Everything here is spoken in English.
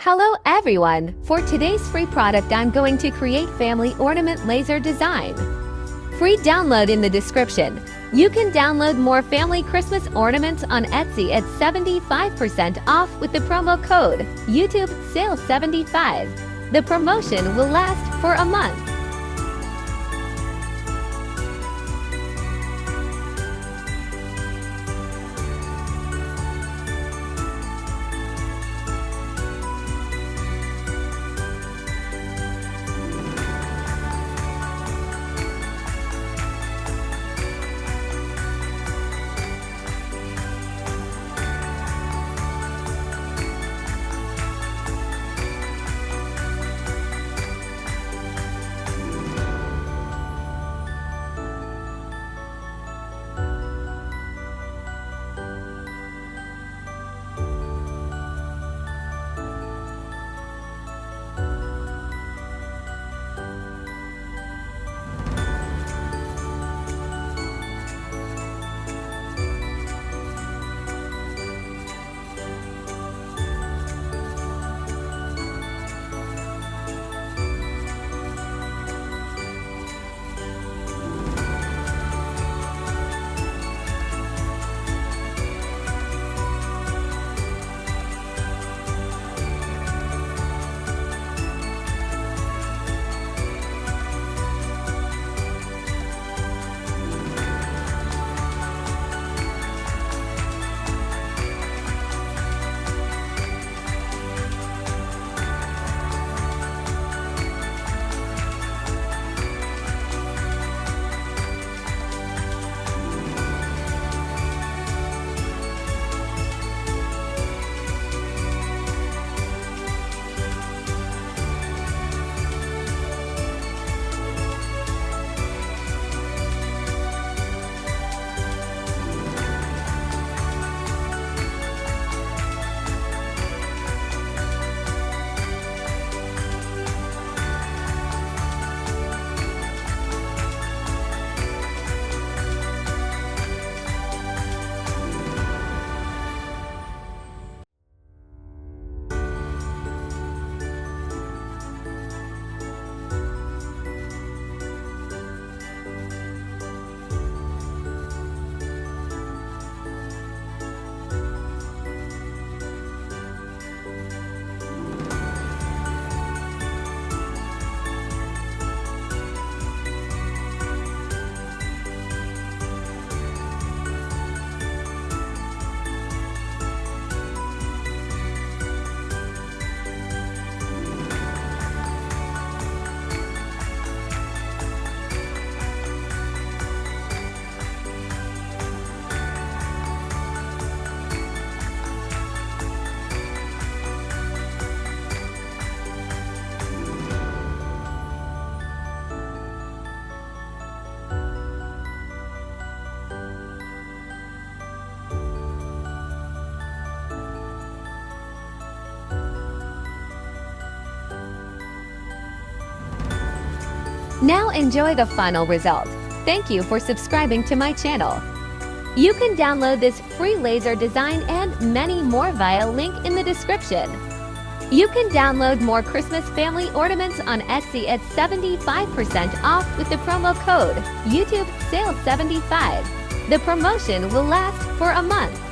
Hello everyone! For today's free product, I'm going to create Family Ornament laser design. Free download in the description. You can download more family Christmas ornaments on Etsy at 75% off with the promo code YouTube Sale 75. The promotion will last for a month. Now enjoy the final result. Thank you for subscribing to my channel. You can download this free laser design and many more via link in the description. You can download more Christmas family ornaments on Etsy at 75% off with the promo code YouTube Sale 75. The promotion will last for a month.